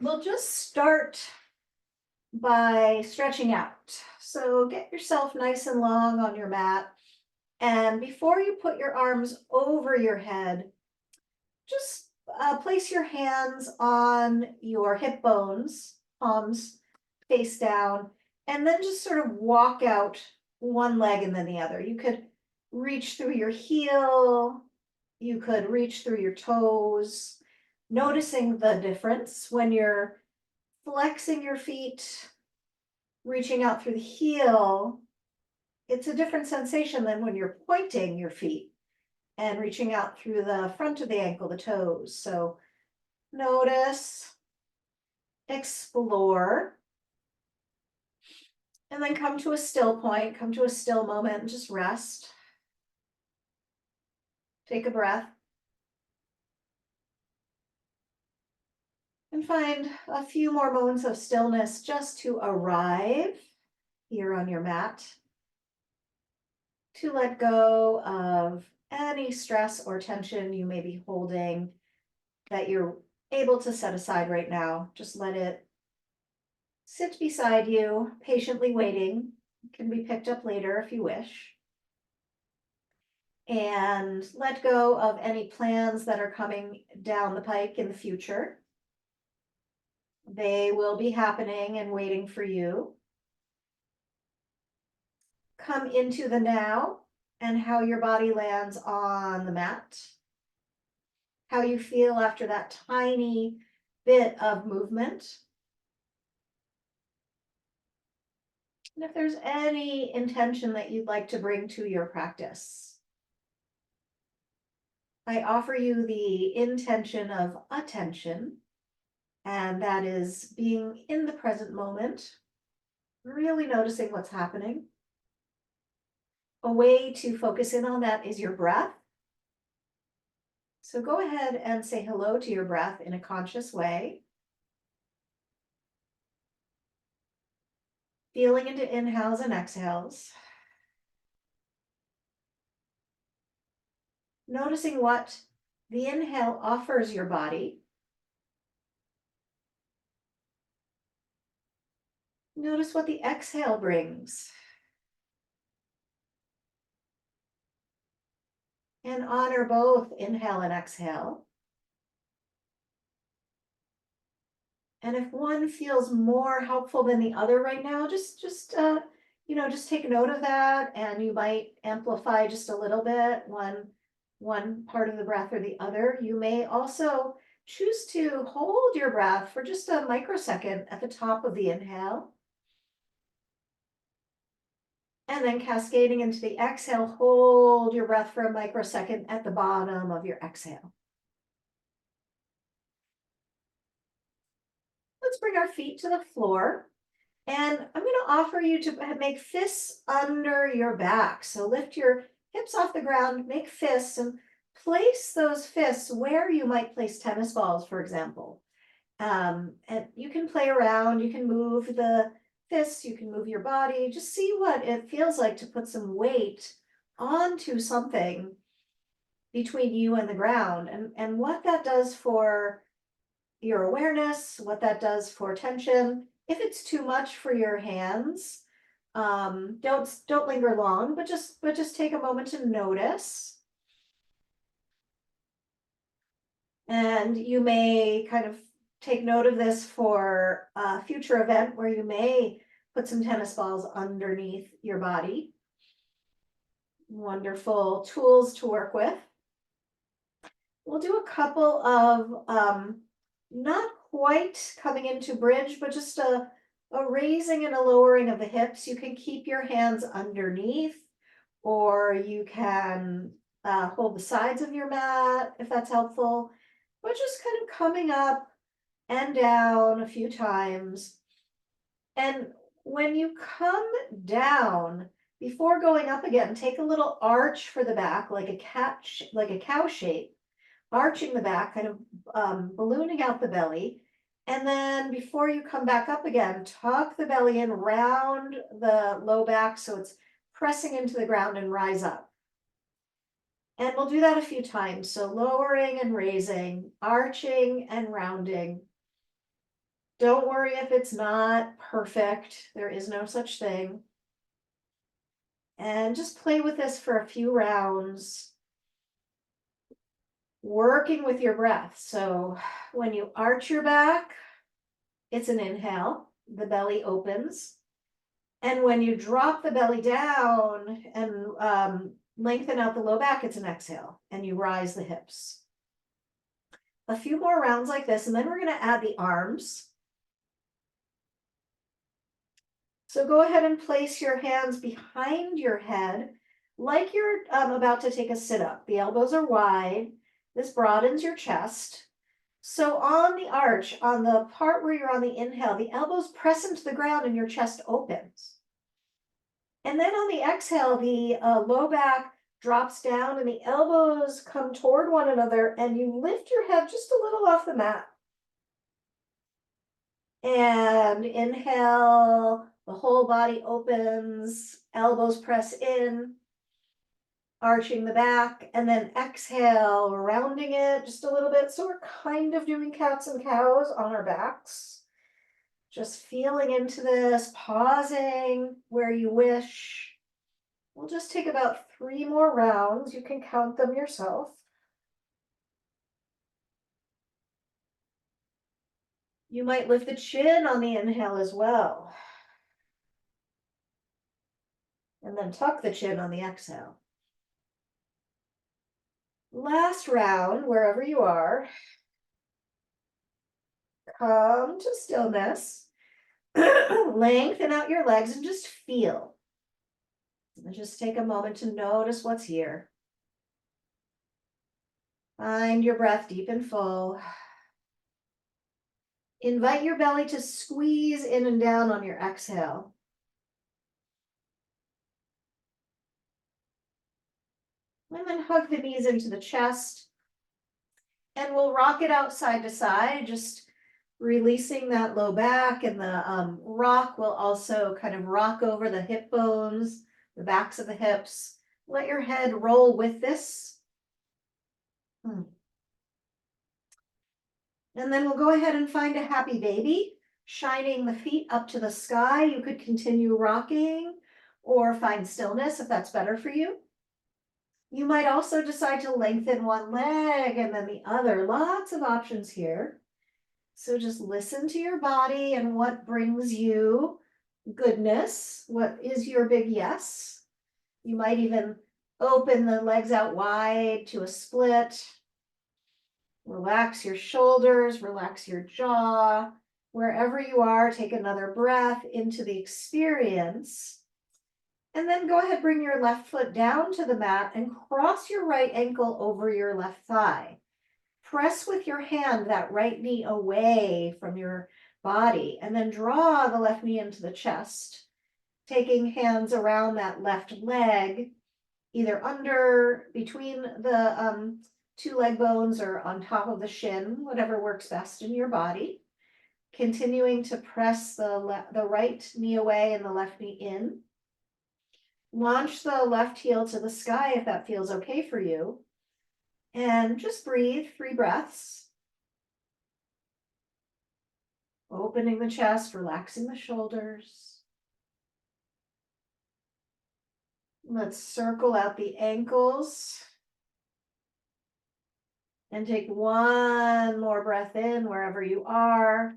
We'll just start by stretching out. So get yourself nice and long on your mat. And before you put your arms over your head, just place your hands on your hip bones, palms face down, and then just sort of walk out one leg and then the other. You could reach through your heel, you could reach through your toes, noticing the difference when you're flexing your feet, reaching out through the heel. It's a different sensation than when you're pointing your feet and reaching out through the front of the ankle, the toes. So notice, explore, and then come to a still point, come to a still moment and just rest. Take a breath. And find a few more moments of stillness just to arrive here on your mat, to let go of any stress or tension you may be holding that you're able to set aside right now. Just let it sit beside you, patiently waiting. It can be picked up later if you wish. And let go of any plans that are coming down the pike in the future. They will be happening and waiting for you. Come into the now and how your body lands on the mat. How you feel after that tiny bit of movement. And if there's any intention that you'd like to bring to your practice, I offer you the intention of attention, and that is being in the present moment, really noticing what's happening. A way to focus in on that is your breath. So go ahead and say hello to your breath in a conscious way. Feeling into inhales and exhales. Noticing what the inhale offers your body. Notice what the exhale brings. And honor both inhale and exhale. And if one feels more helpful than the other right now, just take note of that, and you might amplify just a little bit one part of the breath or the other. You may also choose to hold your breath for just a microsecond at the top of the inhale. And then cascading into the exhale, hold your breath for a microsecond at the bottom of your exhale. Let's bring our feet to the floor. And I'm going to offer you to make fists under your back. So lift your hips off the ground, make fists, and place those fists where you might place tennis balls, for example. And you can play around, you can move the fists, you can move your body, just see what it feels like to put some weight onto something between you and the ground, and what that does for your awareness, what that does for tension. If it's too much for your hands, don't linger long, but just take a moment to notice. And you may kind of take note of this for a future event where you may put some tennis balls underneath your body. Wonderful tools to work with. We'll do a couple of not quite coming into bridge, but just a raising and a lowering of the hips. You can keep your hands underneath, or you can hold the sides of your mat if that's helpful, but just kind of coming up and down a few times. And when you come down, before going up again, take a little arch for the back, like a cow shape, arching the back, kind of ballooning out the belly. And then before you come back up again, tuck the belly in, round the low back so it's pressing into the ground, and rise up. And we'll do that a few times. So lowering and raising, arching and rounding. Don't worry if it's not perfect. There is no such thing. And just play with this for a few rounds, working with your breath. So when you arch your back, it's an inhale, the belly opens. And when you drop the belly down and lengthen out the low back, it's an exhale, and you rise the hips. A few more rounds like this, and then we're going to add the arms. So go ahead and place your hands behind your head like you're about to take a sit-up. The elbows are wide. This broadens your chest. So on the arch, on the part where you're on the inhale, the elbows press into the ground and your chest opens. And then on the exhale, the low back drops down and the elbows come toward one another, and you lift your head just a little off the mat. And inhale, the whole body opens, elbows press in, arching the back, and then exhale, rounding it just a little bit. So we're kind of doing cats and cows on our backs. Just feeling into this, pausing where you wish. We'll just take about 3 more rounds. You can count them yourself. You might lift the chin on the inhale as well. And then tuck the chin on the exhale. Last round, wherever you are, come to stillness. Lengthen out your legs and just feel. And just take a moment to notice what's here. Find your breath deep and full. Invite your belly to squeeze in and down on your exhale. And then hug the knees into the chest. And we'll rock it out side to side, just releasing that low back, and the rock will also kind of rock over the hip bones, the backs of the hips. Let your head roll with this. And then we'll go ahead and find a happy baby, shining the feet up to the sky. You could continue rocking or find stillness if that's better for you. You might also decide to lengthen one leg and then the other. Lots of options here. So just listen to your body and what brings you goodness. What is your big yes? You might even open the legs out wide to a split. Relax your shoulders, relax your jaw. Wherever you are, take another breath into the experience. And then go ahead, bring your left foot down to the mat and cross your right ankle over your left thigh. Press with your hand that right knee away from your body, and then draw the left knee into the chest, taking hands around that left leg, either under, between the 2 leg bones or on top of the shin, whatever works best in your body. Continuing to press the right knee away and the left knee in. Launch the left heel to the sky if that feels okay for you. And just breathe 3 breaths. Opening the chest, relaxing the shoulders. Let's circle out the ankles. And take one more breath in wherever you are.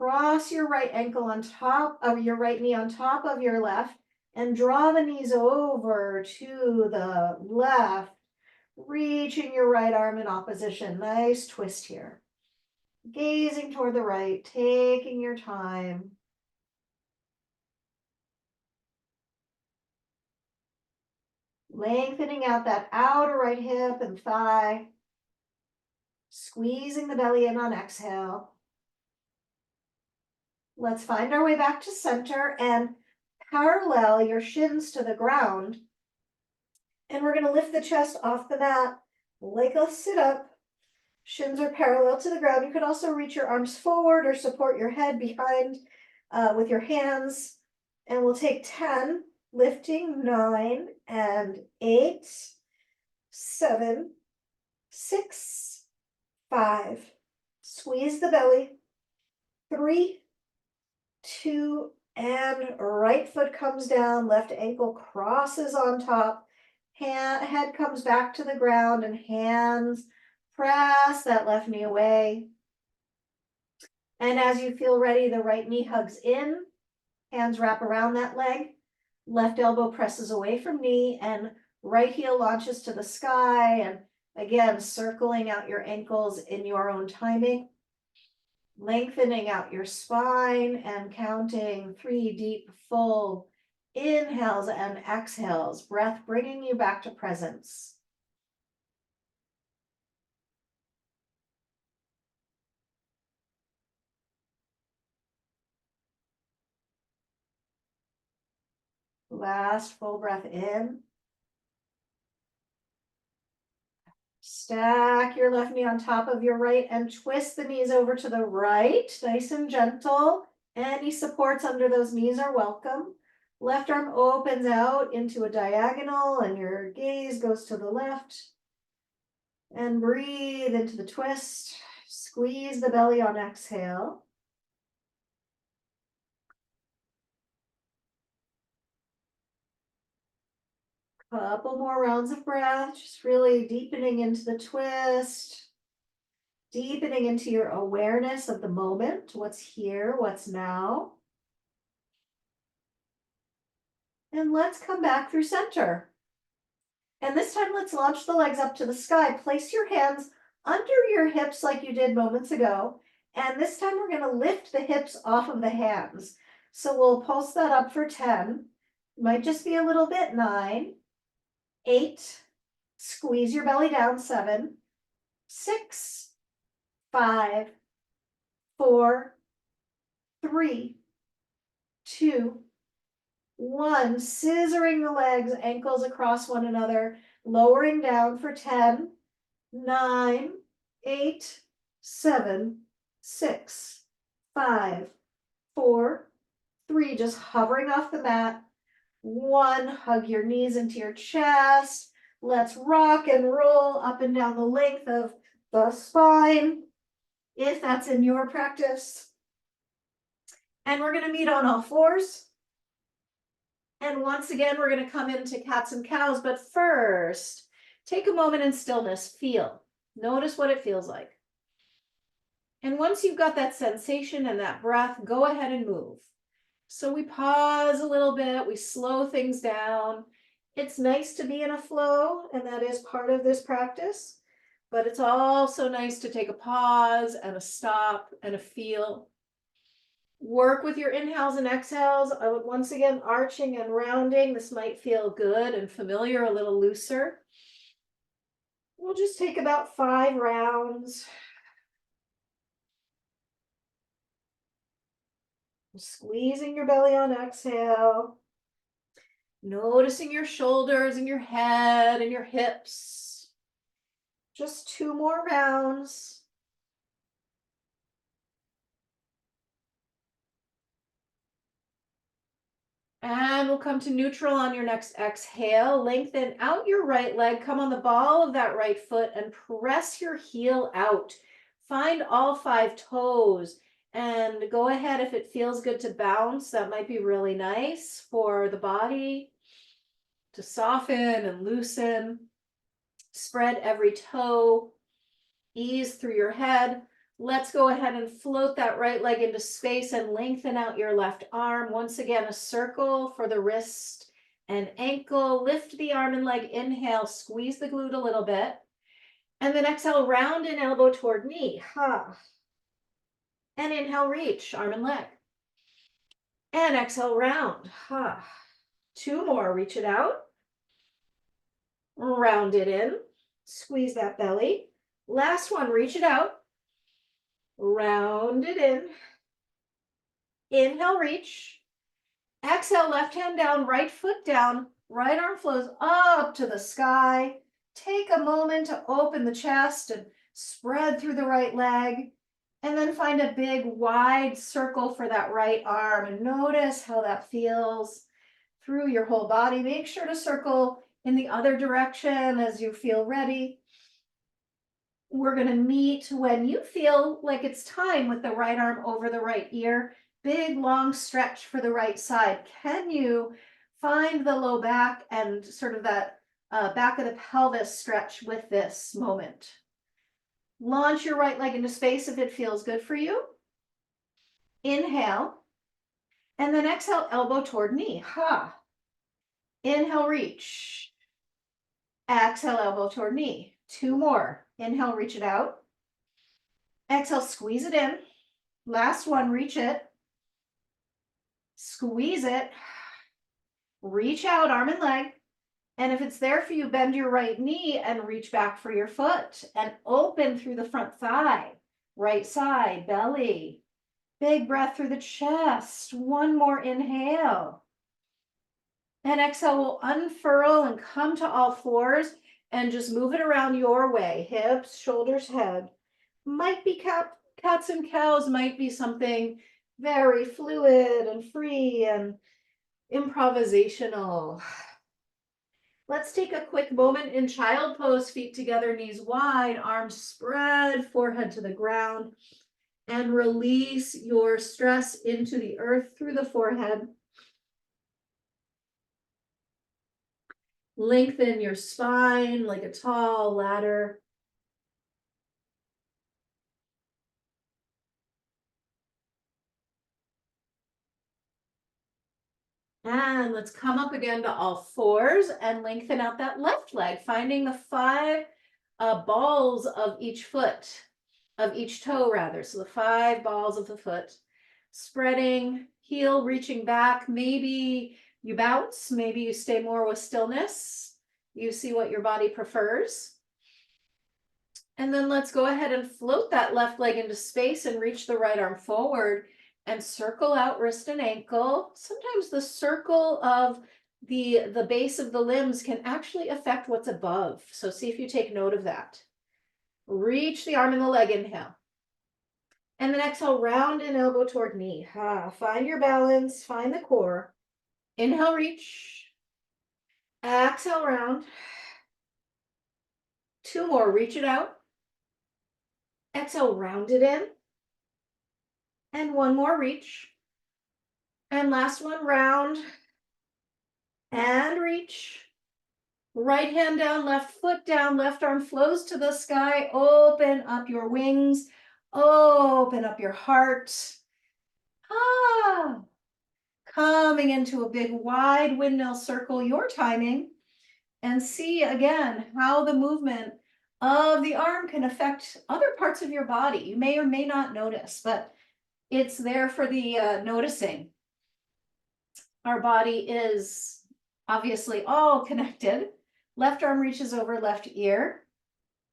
Cross your right ankle on top of your right knee on top of your left and draw the knees over to the left, reaching your right arm in opposition. Nice twist here. Gazing toward the right, taking your time. Lengthening out that outer right hip and thigh. Squeezing the belly in on exhale. Let's find our way back to center and parallel your shins to the ground. And we're going to lift the chest off the mat like a sit-up. Shins are parallel to the ground. You could also reach your arms forward or support your head behind with your hands. And we'll take 10, lifting 9 and 8, 7, 6, 5. Squeeze the belly. 3, 2, and right foot comes down, left ankle crosses on top, head comes back to the ground, and hands press that left knee away. And as you feel ready, the right knee hugs in, hands wrap around that leg, left elbow presses away from knee, and right heel launches to the sky. And again, circling out your ankles in your own timing, lengthening out your spine and counting 3 deep, full inhales and exhales, breath bringing you back to presence. Last full breath in. Stack your left knee on top of your right and twist the knees over to the right, nice and gentle. Any supports under those knees are welcome. Left arm opens out into a diagonal and your gaze goes to the left. And breathe into the twist. Squeeze the belly on exhale. Couple more rounds of breath, just really deepening into the twist, deepening into your awareness of the moment, what's here, what's now. And let's come back through center. And this time, let's launch the legs up to the sky. Place your hands under your hips like you did moments ago. And this time, we're going to lift the hips off of the hands. So we'll pulse that up for 10. Might just be a little bit. 9, 8, squeeze your belly down. 7, 6, 5, 4, 3, 2, 1. Scissoring the legs, ankles across one another, lowering down for 10, 9, 8, 7, 6, 5, 4, 3. Just hovering off the mat. 1, hug your knees into your chest. Let's rock and roll up and down the length of the spine, if that's in your practice. And we're going to meet on all fours. And once again, we're going to come into cats and cows. But first, take a moment in stillness. Feel. Notice what it feels like. And once you've got that sensation and that breath, go ahead and move. So we pause a little bit, we slow things down. It's nice to be in a flow, and that is part of this practice, but it's also nice to take a pause and a stop and a feel. Work with your inhales and exhales. I would once again arching and rounding. This might feel good and familiar, a little looser. We'll just take about 5 rounds. Squeezing your belly on exhale. Noticing your shoulders and your head and your hips. Just 2 more rounds. And we'll come to neutral on your next exhale. Lengthen out your right leg. Come on the ball of that right foot and press your heel out. Find all 5 toes. And go ahead, if it feels good to bounce, that might be really nice for the body to soften and loosen. Spread every toe, ease through your head. Let's go ahead and float that right leg into space and lengthen out your left arm. Once again, a circle for the wrist and ankle. Lift the arm and leg, inhale, squeeze the glute a little bit. And then exhale, round and elbow toward knee. And inhale, reach, arm and leg. And exhale, round. 2 more, reach it out. Round it in. Squeeze that belly. Last one, reach it out. Round it in. Inhale, reach. Exhale, left hand down, right foot down. Right arm flows up to the sky. Take a moment to open the chest and spread through the right leg. And then find a big wide circle for that right arm. And notice how that feels through your whole body. Make sure to circle in the other direction as you feel ready. we're going to meet when you feel like it's time with the right arm over the right ear. Big long stretch for the right side. Can you find the low back and sort of that back of the pelvis stretch with this moment? Launch your right leg into space if it feels good for you. Inhale. And then exhale, elbow toward knee. Ha. Inhale, reach. Exhale, elbow toward knee. 2 more. Inhale, reach it out. Exhale, squeeze it in. Last one, reach it. Squeeze it. Reach out, arm and leg. And if it's there for you, bend your right knee and reach back for your foot and open through the front thigh. Right side, belly. Big breath through the chest. One more inhale. And exhale, we'll unfurl and come to all fours and just move it around your way. Hips, shoulders, head. Might be cats and cows, might be something very fluid and free and improvisational. Let's take a quick moment in child pose, feet together, knees wide, arms spread, forehead to the ground, and release your stress into the earth through the forehead. Lengthen your spine like a tall ladder. And let's come up again to all fours and lengthen out that left leg, finding the 5 balls of each foot, of each toe rather. So the 5 balls of the foot, spreading, heel reaching back. Maybe you bounce, maybe you stay more with stillness. You see what your body prefers. And then let's go ahead and float that left leg into space and reach the right arm forward and circle out wrist and ankle. Sometimes the circle of the base of the limbs can actually affect what's above. So see if you take note of that. Reach the arm and the leg, inhale. And then exhale, round and elbow toward knee. Find your balance, find the core. Inhale, reach. Exhale, round. 2 more, reach it out. Exhale, round it in. And 1 more, reach. And last one, round. And reach. Right hand down, left foot down, left arm flows to the sky. Open up your wings. Open up your heart. Coming into a big wide windmill circle, your timing. And see again how the movement of the arm can affect other parts of your body. You may or may not notice, but it's there for the noticing. Our body is obviously all connected. Left arm reaches over left ear.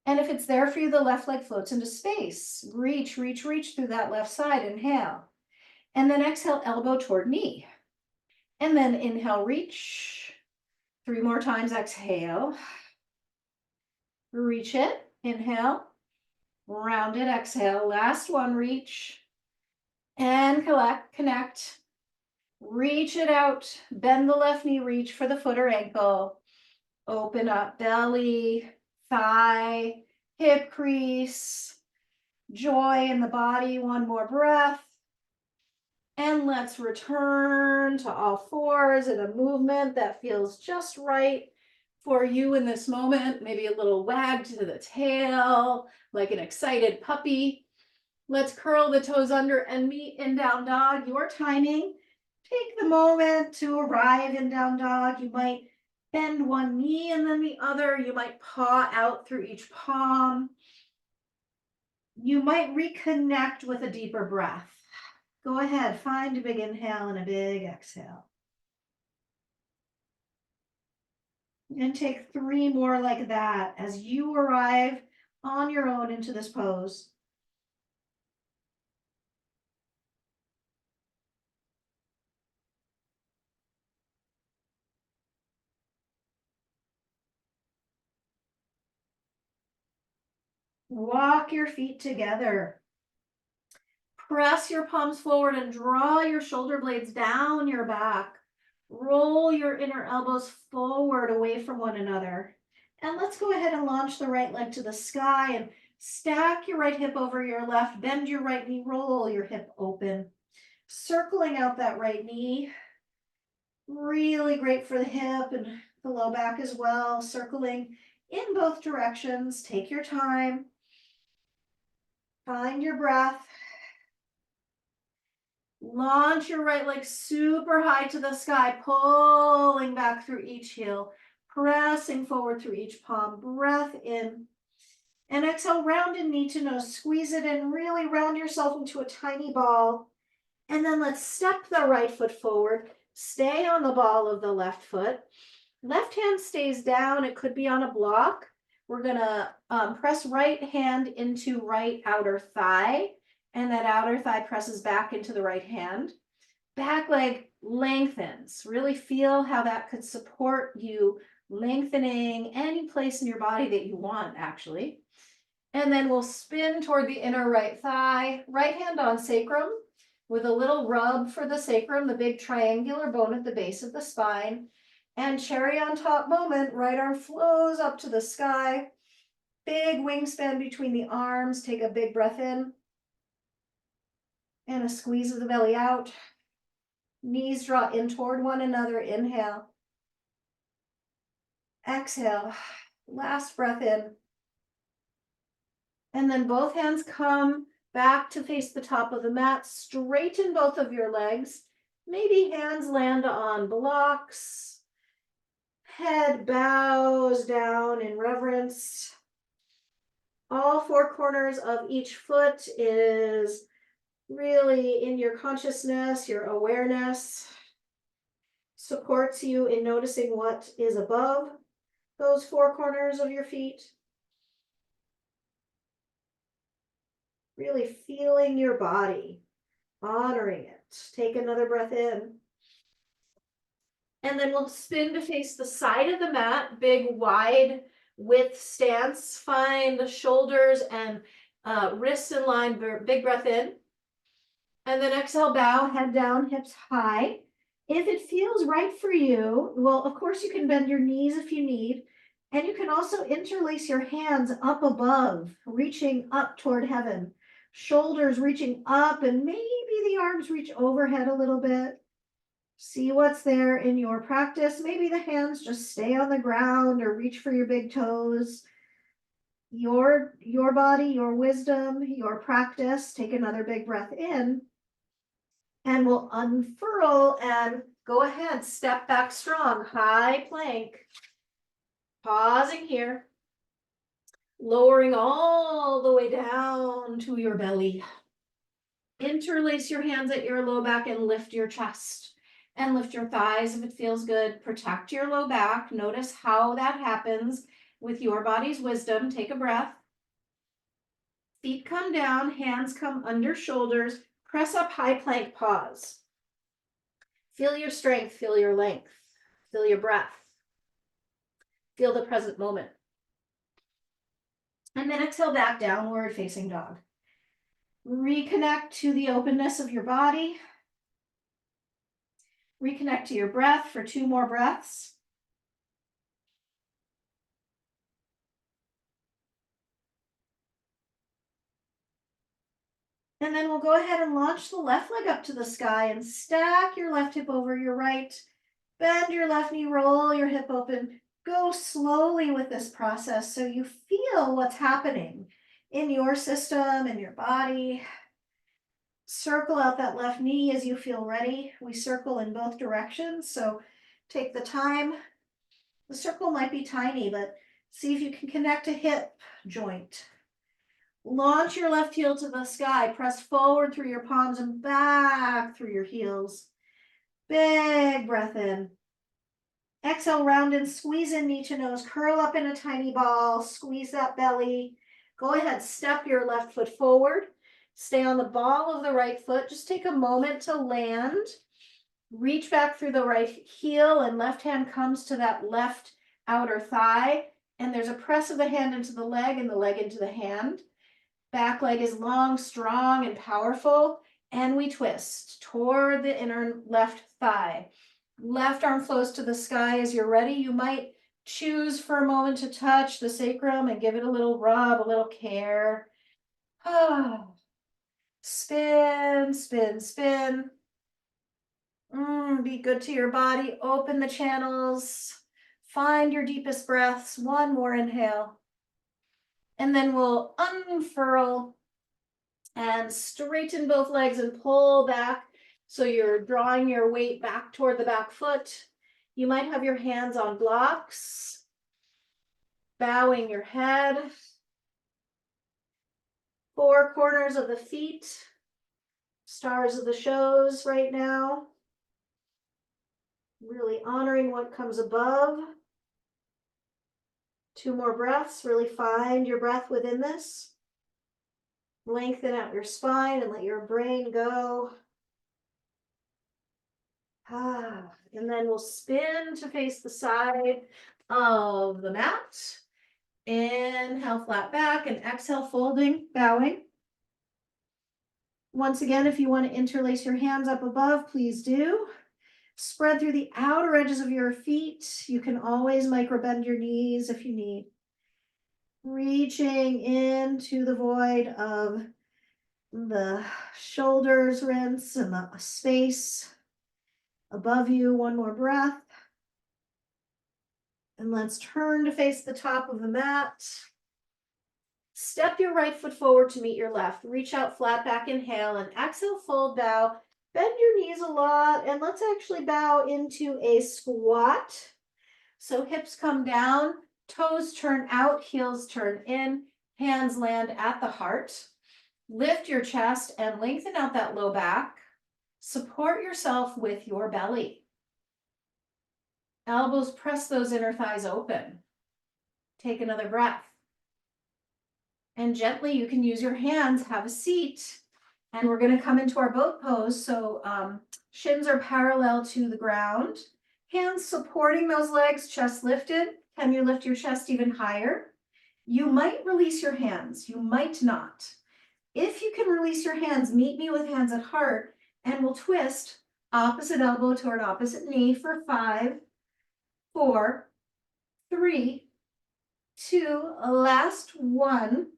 And if it's there for you, the left leg floats into space. Reach, reach, reach through that left side. Inhale. And then exhale, elbow toward knee. And then inhale, reach. 3 more times, exhale. Reach it, inhale. Round it, exhale. Last one, reach. And connect. Reach it out. Bend the left knee, reach for the foot or ankle. Open up belly, thigh, hip crease. Joy in the body. 1 more breath. And let's return to all fours in a movement that feels just right for you in this moment. Maybe a little wag to the tail, like an excited puppy. Let's curl the toes under and meet in down dog. Your timing. Take the moment to arrive in down dog. You might bend one knee and then the other. You might paw out through each palm. You might reconnect with a deeper breath. Go ahead, find a big inhale and a big exhale. And take 3 more like that as you arrive on your own into this pose. Walk your feet together. Press your palms forward and draw your shoulder blades down your back. Roll your inner elbows forward away from one another. And let's go ahead and launch the right leg to the sky and Stack your right hip over your left, bend your right knee, roll your hip open. Circling out that right knee. Really great for the hip and the low back as well. Circling in both directions. Take your time. Find your breath. Launch your right leg super high to the sky, pulling back through each heel, pressing forward through each palm. Breath in. And exhale, round in knee to nose. Squeeze it in, really round yourself into a tiny ball. And then let's step the right foot forward. Stay on the ball of the left foot. Left hand stays down. It could be on a block. We're gonna press right hand into right outer thigh, and that outer thigh presses back into the right hand. Back leg lengthens. Really feel how that could support you, lengthening any place in your body that you want, actually. And then we'll spin toward the inner right thigh, right hand on sacrum, with a little rub for the sacrum, the big triangular bone at the base of the spine. And cherry on top moment, right arm flows up to the sky. Big wingspan between the arms. Take a big breath in. And a squeeze of the belly out. Knees draw in toward one another. Inhale. Exhale. Last breath in. And then both hands come back to face the top of the mat. Straighten both of your legs. Maybe hands land on blocks. Head bows down in reverence. All four corners of each foot is really in your consciousness, your awareness. Supports you in noticing what is above those four corners of your feet. Really feeling your body, honoring it. Take another breath in. And then we'll spin to face the side of the mat, big wide width stance. Find the shoulders and wrists in line, big breath in. And then exhale, bow, head down, hips high. If it feels right for you, well, of course you can bend your knees if you need. And you can also interlace your hands up above, reaching up toward heaven. Shoulders reaching up, and maybe the arms reach overhead a little bit. See what's there in your practice. Maybe the hands just stay on the ground or reach for your big toes. Your body, your wisdom, your practice. Take another big breath in. And we'll unfurl and go ahead. Step back strong. High plank. Pausing here. Lowering all the way down to your belly. Interlace your hands at your low back and lift your chest. And lift your thighs if it feels good. Protect your low back. Notice how that happens with your body's wisdom. Take a breath. Feet come down, hands come under shoulders. Press up, high plank, pause. Feel your strength, feel your length, feel your breath. Feel the present moment. And then exhale back, downward facing dog. Reconnect to the openness of your body. Reconnect to your breath for 2 more breaths. And then we'll go ahead and launch the left leg up to the sky and stack your left hip over your right. Bend your left knee, roll your hip open. Go slowly with this process so you feel what's happening in your system, in your body. Circle out that left knee as you feel ready. We circle in both directions, so take the time. The circle might be tiny, but see if you can connect a hip joint. Launch your left heel to the sky. Press forward through your palms and back through your heels. Big breath in. Exhale, round and squeeze in knee to nose. Curl up in a tiny ball. Squeeze that belly. Go ahead, step your left foot forward. Stay on the ball of the right foot. Just take a moment to land. Reach back through the right heel and left hand comes to that left outer thigh. And there's a press of the hand into the leg and the leg into the hand. Back leg is long, strong, and powerful. And we twist toward the inner left thigh. Left arm flows to the sky as you're ready. You might Choose for a moment to touch the sacrum and give it a little rub, a little care. Spin, spin, spin. Be good to your body. Open the channels. Find your deepest breaths. One more inhale. And then we'll unfurl and straighten both legs and pull back. So you're drawing your weight back toward the back foot. You might have your hands on blocks. Bowing your head. Four corners of the feet. Stars of the shows right now. Really honoring what comes above. Two more breaths. Really find your breath within this. Lengthen out your spine and let your brain go. And then we'll spin to face the side of the mat. Inhale, flat back, and exhale, folding, bowing. Once again, if you want to interlace your hands up above, please do. Spread through the outer edges of your feet. You can always micro bend your knees if you need. Reaching into the void of the shoulders, rinse, and the space above you. One more breath. And let's turn to face the top of the mat. Step your right foot forward to meet your left. Reach out, flat back, inhale, and exhale, fold, bow. Bend your knees a lot, and let's actually bow into a squat. So hips come down, toes turn out, heels turn in, hands land at the heart. Lift your chest and lengthen out that low back. Support yourself with your belly. Elbows press those inner thighs open. Take another breath. And gently, you can use your hands, have a seat. And we're going to come into our boat pose. So shins are parallel to the ground. Hands supporting those legs, chest lifted. Can you lift your chest even higher? You might release your hands. You might not. If you can release your hands, meet me with hands at heart, and we'll twist opposite elbow toward opposite knee for 5, 4, 3, 2, last one.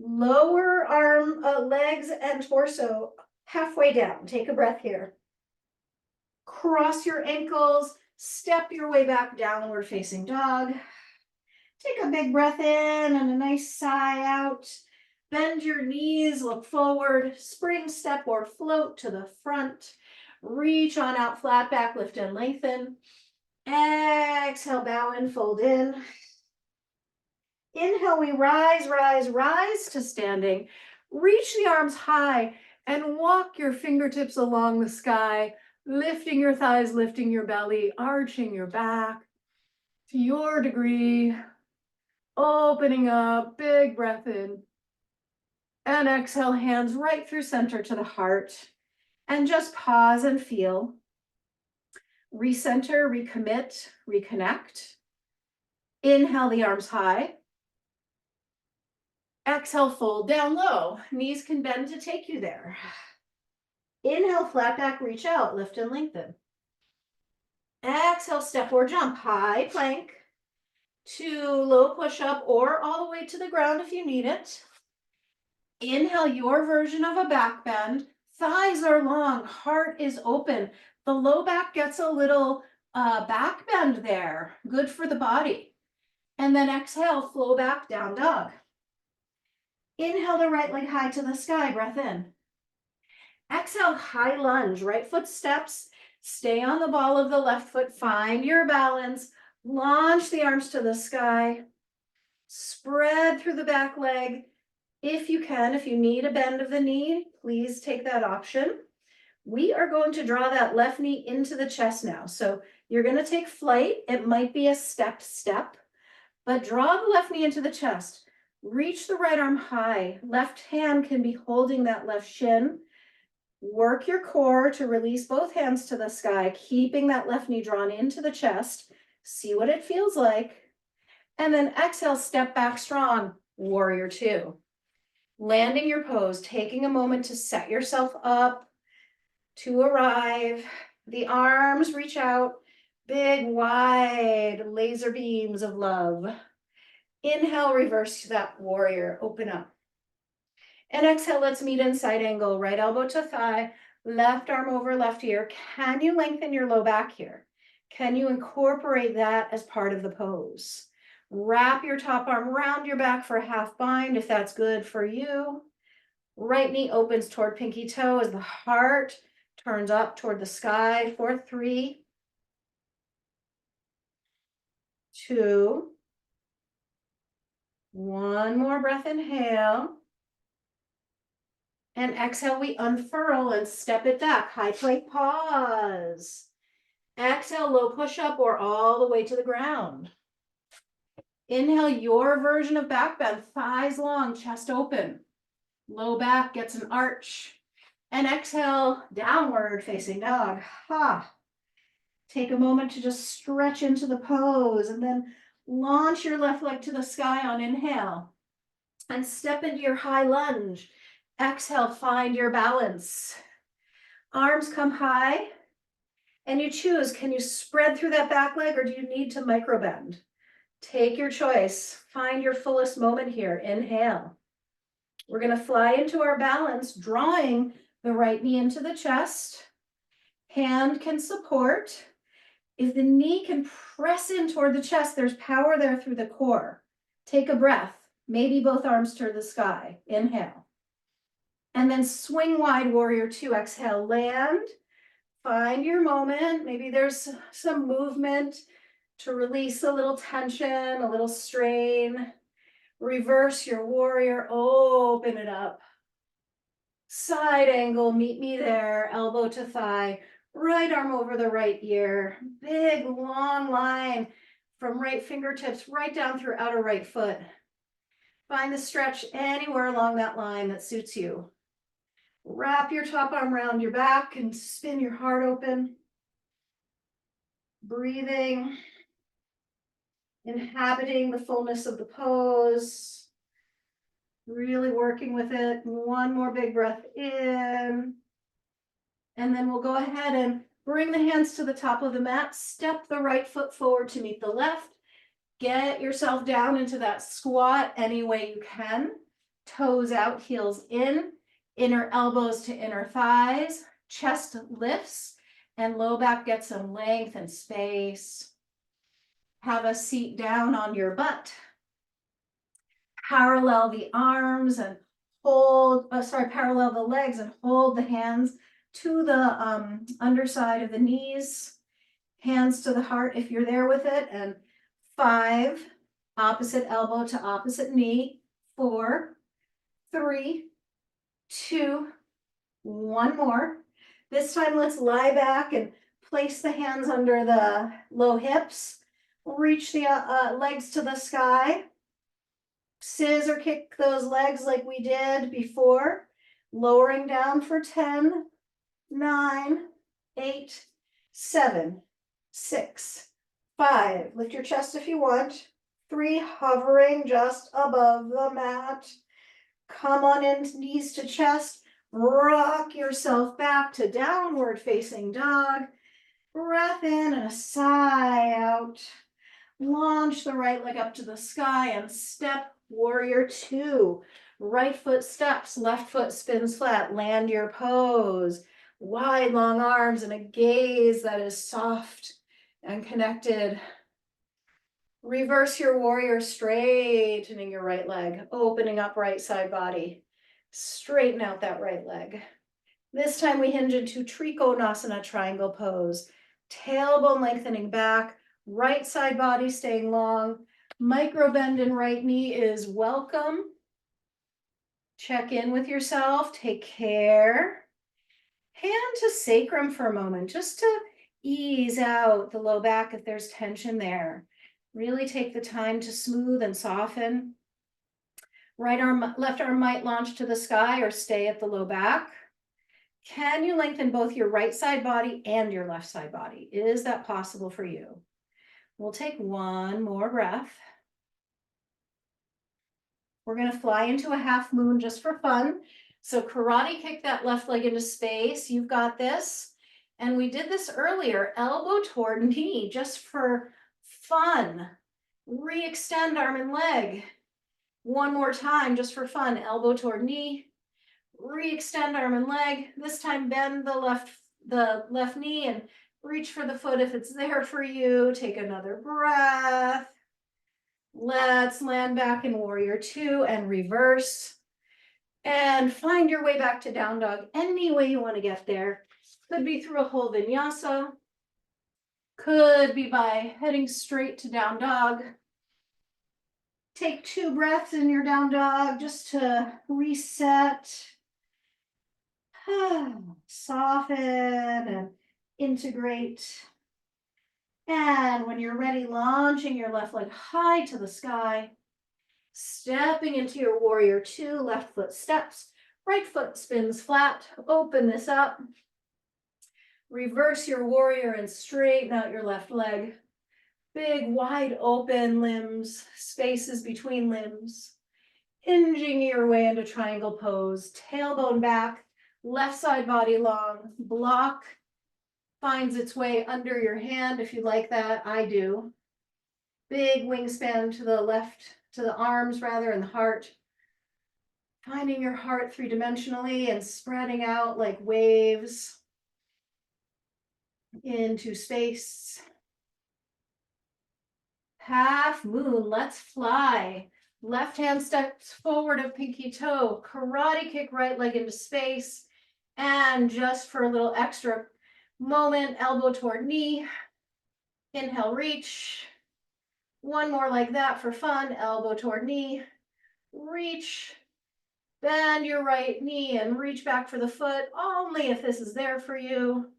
Lower arm, legs and torso halfway down. Take a breath here. Cross your ankles, step your way back, downward facing dog. Take a big breath in and a nice sigh out. Bend your knees, look forward, spring step or float to the front. Reach on out, flat back, lift and lengthen. Exhale, bow and fold in. Inhale, we rise, rise, rise to standing. Reach the arms high and walk your fingertips along the sky, lifting your thighs, lifting your belly, arching your back to your degree. Opening up, big breath in. And exhale, hands right through center to the heart. And just pause and feel. Recenter, recommit, reconnect. Inhale, the arms high. Exhale, fold down low. Knees can bend to take you there. Inhale, flat back, reach out, lift and lengthen. Exhale, step or jump, high plank to low push up or all the way to the ground if you need it. Inhale, your version of a back bend. Thighs are long, heart is open. The low back gets a little back bend there. Good for the body. And then exhale, flow back, down dog. Inhale the right leg high to the sky, breath in. Exhale, high lunge, right foot steps. Stay on the ball of the left foot, find your balance. Launch the arms to the sky. Spread through the back leg. If you can, if you need a bend of the knee, please take that option. We are going to draw that left knee into the chest now. So you're going to take flight. It might be a step, but draw the left knee into the chest. Reach the right arm high. Left hand can be holding that left shin. Work your core to release both hands to the sky, keeping that left knee drawn into the chest. See what it feels like. And then exhale, step back strong, warrior two. Landing your pose, taking a moment to set yourself up to arrive. The arms reach out, Big, wide laser beams of love. Inhale, reverse that warrior, open up. And exhale, let's meet in side angle, right elbow to thigh, left arm over left ear. Can you lengthen your low back here? Can you incorporate that as part of the pose? Wrap your top arm around your back for a half bind if that's good for you. Right knee opens toward pinky toe as the heart turns up toward the sky for 3, 2, 1 more breath, inhale. And exhale, we unfurl and step it back. High plank pause. Exhale, low push up or all the way to the ground. Inhale, your version of back bend, thighs long, chest open. Low back gets an arch. And exhale, downward facing dog. Ha. Take a moment to just stretch into the pose and then launch your left leg to the sky on inhale. And step into your high lunge. Exhale, find your balance. Arms come high. And you choose, can you spread through that back leg or do you need to micro bend? Take your choice. Find your fullest moment here. Inhale. We're going to fly into our balance, drawing the right knee into the chest. Hand can support. If the knee can press in toward the chest, there's power there through the core. Take a breath. Maybe both arms to the sky. Inhale. And then swing wide, warrior 2. Exhale, land. Find your moment. Maybe there's some movement to release a little tension, a little strain. Reverse your warrior, open it up. Side angle, meet me there, elbow to thigh, right arm over the right ear. Big, long line from right fingertips right down through outer right foot. Find the stretch anywhere along that line that suits you. Wrap your top arm around your back and spin your heart open. Breathing, inhabiting the fullness of the pose. Really working with it. One more big breath in. And then we'll go ahead and bring the hands to the top of the mat. Step the right foot forward to meet the left. Get yourself down into that squat any way you can. Toes out, heels in. Inner elbows to inner thighs. Chest lifts and low back gets some length and space. Have a seat down on your butt. Parallel the arms and parallel the legs and hold the hands to the underside of the knees. Hands to the heart if you're there with it. And 5, opposite elbow to opposite knee. 4, 3, 2, 1 more. This time let's lie back and place the hands under the low hips. Reach the legs to the sky. Scissor kick those legs like we did before. Lowering down for 10, 9, 8, 7, 6, 5. Lift your chest if you want. 3, hovering just above the mat. Come on in, knees to chest. Rock yourself back to downward facing dog. Breath in and a sigh out. Launch the right leg up to the sky and step warrior 2. Right foot steps, left foot spins flat. Land your pose. Wide, long arms and a gaze that is soft and connected. Reverse your warrior, straightening your right leg, opening up right side body. Straighten out that right leg. This time we hinge into Trikonasana triangle pose. Tailbone lengthening back, right side body staying long. Micro bend in right knee is welcome. Check in with yourself, take care. Hand to sacrum for a moment, just to ease out the low back if there's tension there. Really take the time to smooth and soften. Right arm, left arm might launch to the sky or stay at the low back. Can you lengthen both your right side body and your left side body? Is that possible for you? We'll take 1 more breath. We're going to fly into a half moon just for fun. So karate kick that left leg into space. You've got this. And we did this earlier, elbow toward knee, just for fun. Re-extend arm and leg. One more time, just for fun, elbow toward knee. Re-extend arm and leg. This time bend the left knee and reach for the foot if it's there for you. Take another breath. Let's land back in warrior two and reverse. And find your way back to down dog any way you want to get there. Could be through a whole vinyasa. Could be by heading straight to down dog. Take 2 breaths in your down dog just to reset. Soften and integrate. And when you're ready, launching your left leg high to the sky. Stepping into your warrior two, left foot steps, right foot spins flat. Open this up. Reverse your warrior and straighten out your left leg. Big, wide open limbs, spaces between limbs. Hinging your way into triangle pose, tailbone back, left side body long, block finds its way under your hand if you like that, I do. Big wingspan to the left, to the arms rather, and the heart. Finding your heart three-dimensionally and spreading out like waves into space. Half moon, let's fly. Left hand steps forward of pinky toe, karate kick right leg into space. And just for a little extra moment, elbow toward knee. Inhale, reach. One more like that for fun, elbow toward knee. Reach. Bend your right knee and reach back for the foot, only if this is there for you.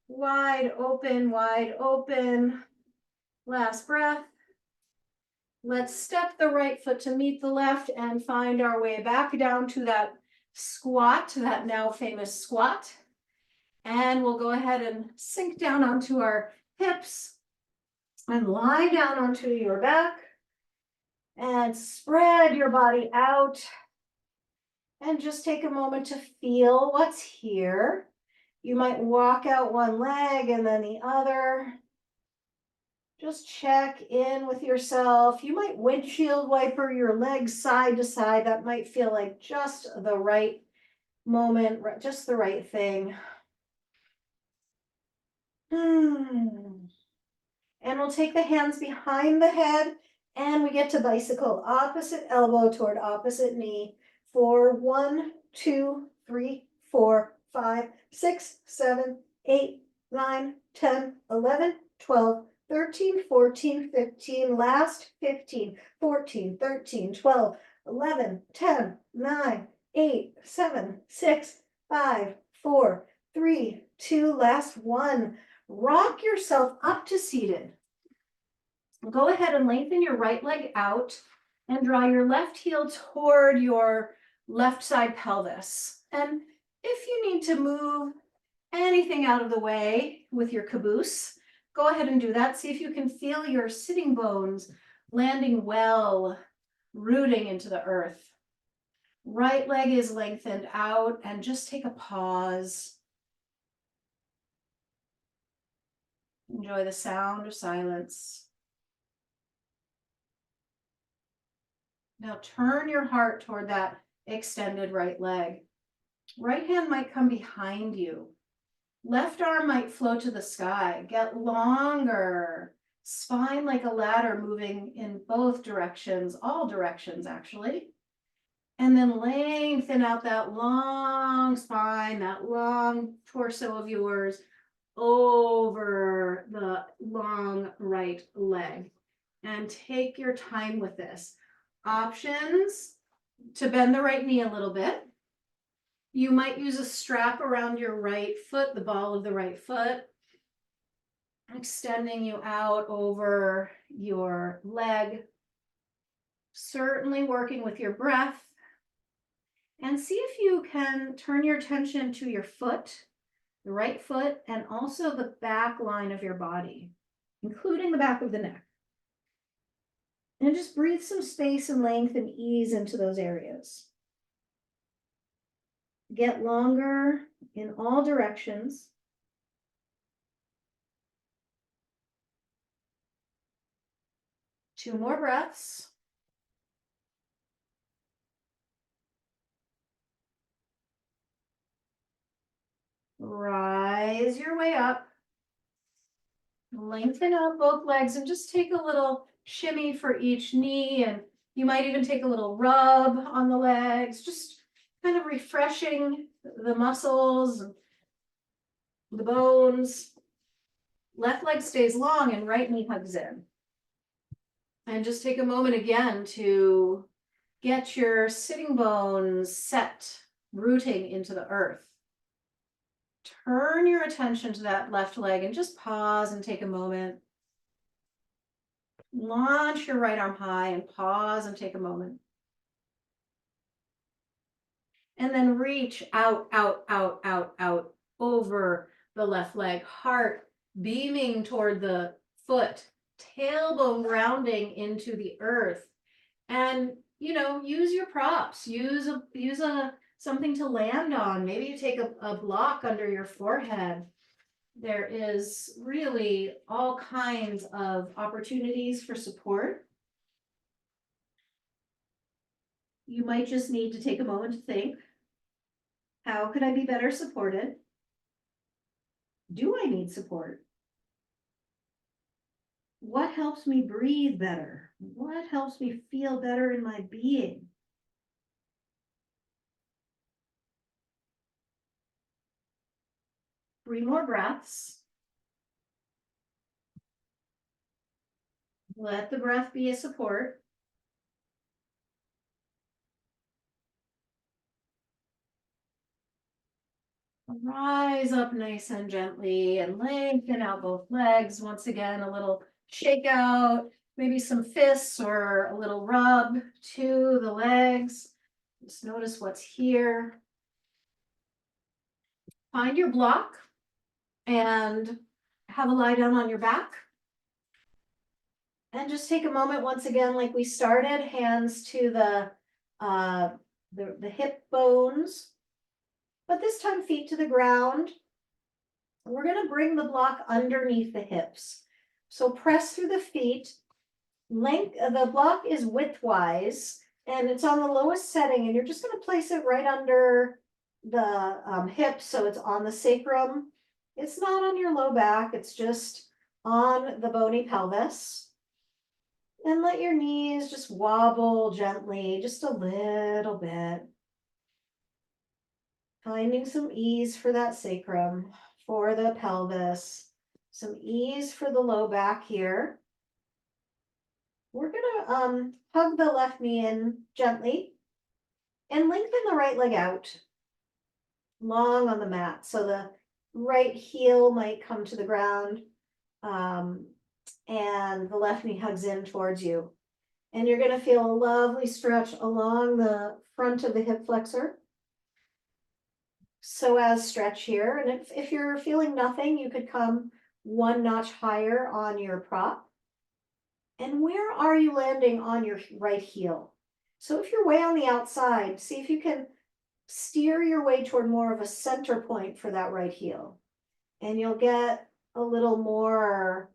Wide open, wide open. Last breath. Let's step the right foot to meet the left and find our way back down to that squat, that now famous squat. And we'll go ahead and sink down onto our hips and lie down onto your back and spread your body out. And just take a moment to feel what's here. You might walk out one leg and then the other. Just check in with yourself. You might windshield wiper your legs side to side. That might feel like just the right moment, just the right thing. And we'll take the hands behind the head and we get to bicycle opposite elbow toward opposite knee for 1, 2, 3, 4, 5, 6, 7, 8, 9, 10, 11, 12, 13, 14, 15, last 15, 14, 13, 12, 11, 10, 9, 8, 7, 6, 5, 4, 3, 2, last 1. Rock yourself up to seated. Go ahead and lengthen your right leg out and draw your left heel toward your left side pelvis. And if you need to move anything out of the way with your caboose, go ahead and do that. See if you can feel your sitting bones landing well, rooting into the earth. Right leg is lengthened out and just take a pause. Enjoy the sound of silence. Now turn your heart toward that extended right leg. Right hand might come behind you. Left arm might float to the sky. Get longer. Spine like a ladder moving in both directions, all directions actually. And then lengthen out that long spine, that long torso of yours over the long right leg. And take your time with this. Options to bend the right knee a little bit. You might use a strap around your right foot, the ball of the right foot, extending you out over your leg. Certainly working with your breath. And see if you can turn your attention to your foot, the right foot, and also the back line of your body, including the back of the neck. And just breathe some space and length and ease into those areas. Get longer in all directions. 2 more breaths. Rise your way up. Lengthen out both legs and just take a little shimmy for each knee. And you might even take a little rub on the legs, just kind of refreshing the muscles, the bones. Left leg stays long and right knee hugs in. And just take a moment again to get your sitting bones set, rooting into the earth. Turn your attention to that left leg and just pause and take a moment. Launch your right arm high and pause and take a moment. And then reach out, out, out, out, out over the left leg. Heart beaming toward the foot, tailbone grounding into the earth. And, use your props. Use a something to land on. Maybe you take a block under your forehead. There is really all kinds of opportunities for support. You might just need to take a moment to think, how could I be better supported? Do I need support? What helps me breathe better? What helps me feel better in my being? Three more breaths. Let the breath be a support. Rise up nice and gently and lengthen out both legs. Once again, a little shake out, maybe some fists or a little rub to the legs. Just notice what's here. Find your block and have a lie down on your back. And just take a moment once again, like we started, hands to the hip bones. But this time, feet to the ground. We're going to bring the block underneath the hips. So press through the feet. The block is widthwise, and it's on the lowest setting, and you're just going to place it right under the hips, so it's on the sacrum. It's not on your low back, it's just on the bony pelvis. And let your knees just wobble gently, just a little bit. Finding some ease for that sacrum, for the pelvis, some ease for the low back here. We're gonna hug the left knee in gently and lengthen the right leg out long on the mat. So the right heel might come to the ground and the left knee hugs in towards you. And you're gonna feel a lovely stretch along the front of the hip flexor. So as stretch here, and if you're feeling nothing, you could come one notch higher on your prop. And where are you landing on your right heel? So if you're way on the outside, see if you can steer your way toward more of a center point for that right heel. And you'll get a little more,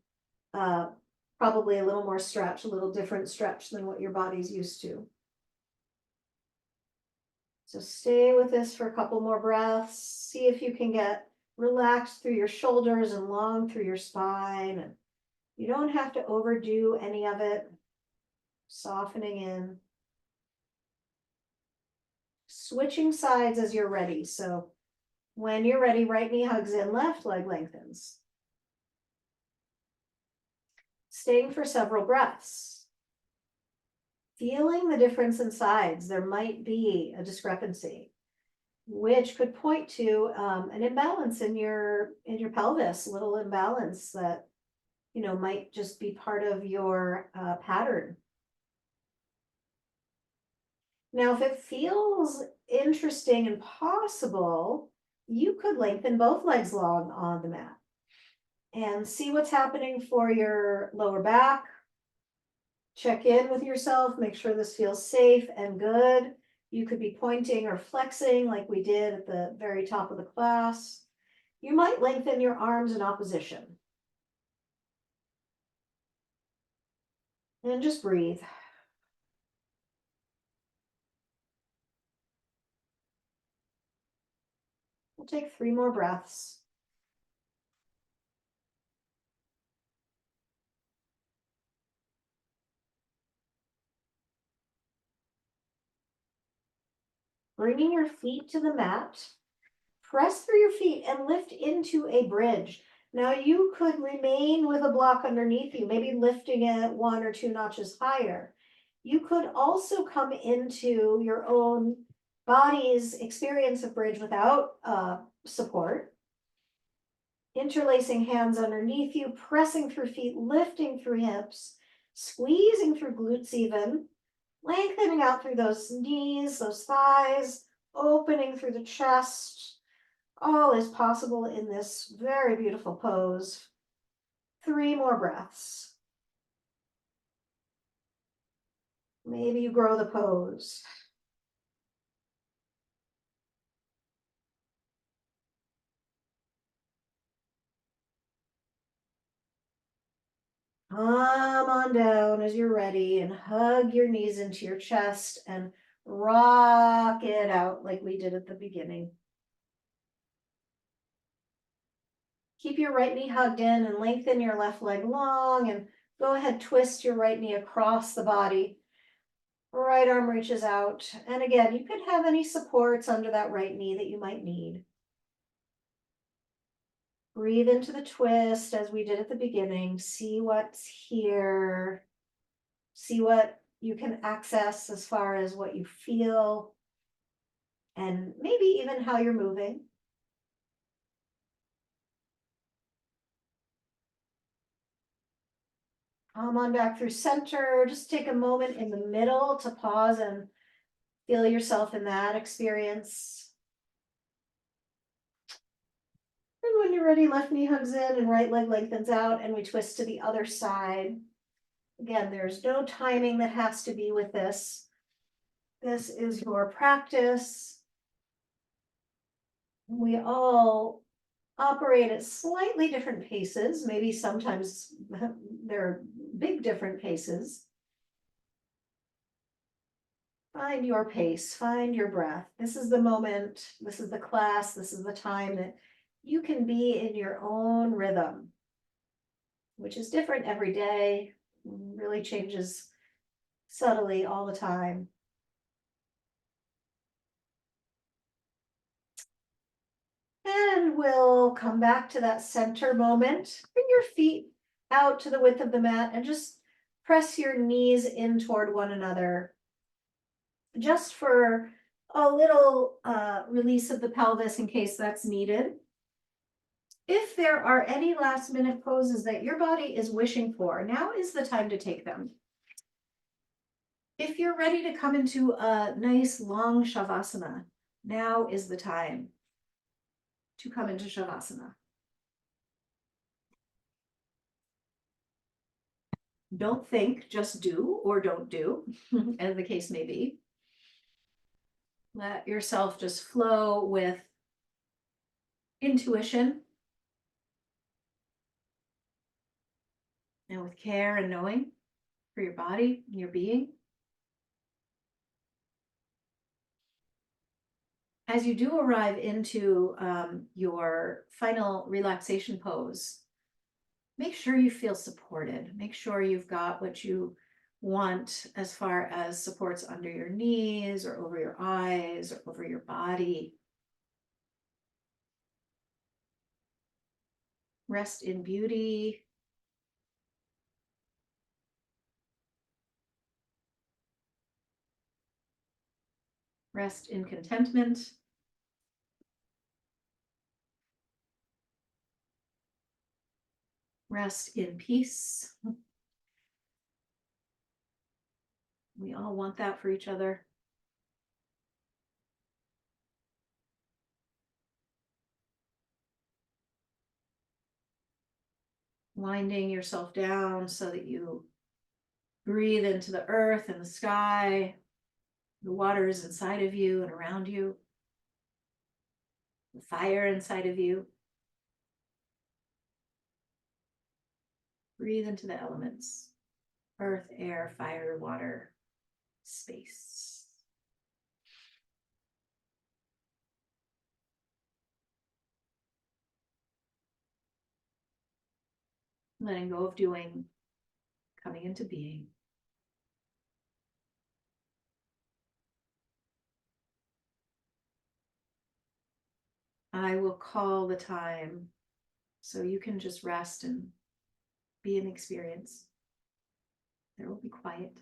probably a little more stretch, a little different stretch than what your body's used to. So stay with this for a couple more breaths. See if you can get relaxed through your shoulders and long through your spine. And you don't have to overdo any of it. Softening in. Switching sides as you're ready. So when you're ready, right knee hugs in, left leg lengthens. Staying for several breaths. Feeling the difference in sides, there might be a discrepancy, which could point to an imbalance in your pelvis, a little imbalance that might just be part of your pattern. Now, if it feels interesting and possible, you could lengthen both legs long on the mat and see what's happening for your lower back. Check in with yourself, make sure this feels safe and good. You could be pointing or flexing like we did at the very top of the class. You might lengthen your arms in opposition. And just breathe. We'll take 3 more breaths. Bringing your feet to the mat, press through your feet and lift into a bridge. Now you could remain with a block underneath you, maybe lifting it 1 or 2 notches higher. You could also come into your own body's experience of bridge without support. Interlacing hands underneath you, pressing through feet, lifting through hips, squeezing through glutes even, lengthening out through those knees, those thighs, opening through the chest. All is possible in this very beautiful pose. 3 more breaths. Maybe you grow the pose. Come on down as you're ready and hug your knees into your chest and rock it out like we did at the beginning. Keep your right knee hugged in and lengthen your left leg long, and go ahead, twist your right knee across the body. Right arm reaches out. And again, you could have any supports under that right knee that you might need. Breathe into the twist as we did at the beginning. See what's here. See what you can access as far as what you feel, and maybe even how you're moving. Come on back through center. Just take a moment in the middle to pause and feel yourself in that experience. And when you're ready, left knee hugs in and right leg lengthens out, and we twist to the other side. Again, there's no timing that has to be with this. This is your practice. We all operate at slightly different paces. Maybe sometimes they're big different paces. Find your pace, find your breath. This is the moment, this is the class, this is the time that you can be in your own rhythm, which is different every day, really changes subtly all the time. And we'll come back to that center moment. Bring your feet out to the width of the mat and just press your knees in toward one another, just for a little release of the pelvis in case that's needed. If there are any last minute poses that your body is wishing for, now is the time to take them. If you're ready to come into a nice long Shavasana, now is the time to come into Shavasana. Don't think, just do or don't do, as the case may be. Let yourself just flow with intuition and with care and knowing for your body and your being. As you do arrive into your final relaxation pose, make sure you feel supported. Make sure you've got what you want as far as supports under your knees or over your eyes or over your body. Rest in beauty. Rest in contentment. Rest in peace. We all want that for each other. Winding yourself down so that you breathe into the earth and the sky. The water is inside of you and around you. The fire inside of you. Breathe into the elements. earth, air, fire, water, space. Letting go of doing, coming into being. I will call the time so you can just rest and be an experience. There will be quiet.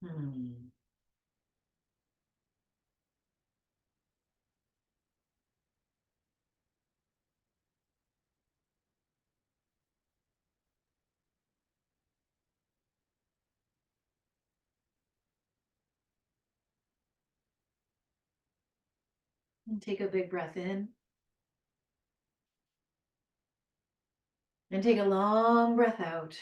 Hmm. And take a big breath in. And take a long breath out.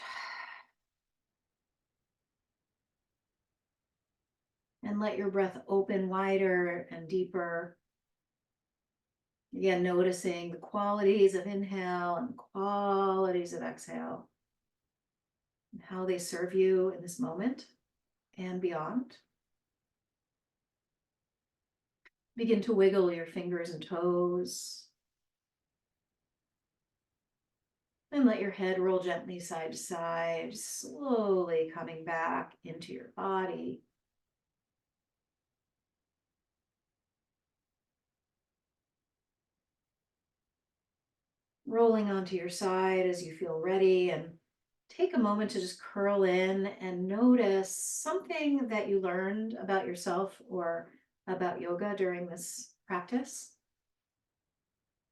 And let your breath open wider and deeper. Again, noticing the qualities of inhale and qualities of exhale, and how they serve you in this moment and beyond. Begin to wiggle your fingers and toes. And let your head roll gently side to side, slowly coming back into your body. Rolling onto your side as you feel ready, and take a moment to just curl in and notice something that you learned about yourself or about yoga during this practice.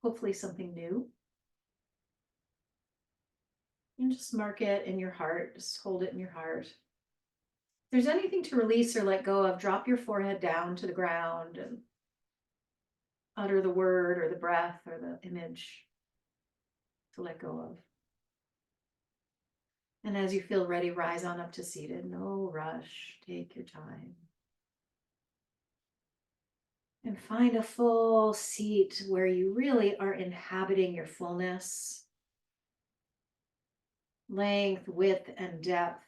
Hopefully something new. And just mark it in your heart, just hold it in your heart. If there's anything to release or let go of, drop your forehead down to the ground and utter the word or the breath or the image to let go of. And as you feel ready, rise on up to seated. No rush, take your time. And find a full seat where you really are inhabiting your fullness, length, width, and depth.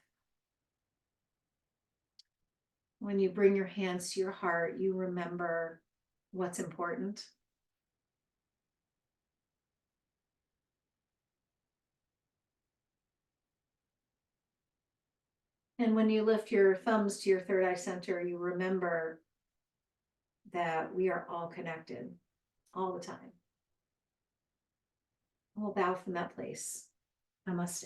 When you bring your hands to your heart, you remember what's important. And when you lift your thumbs to your third eye center, you remember that we are all connected all the time. We'll bow from that place. Namaste.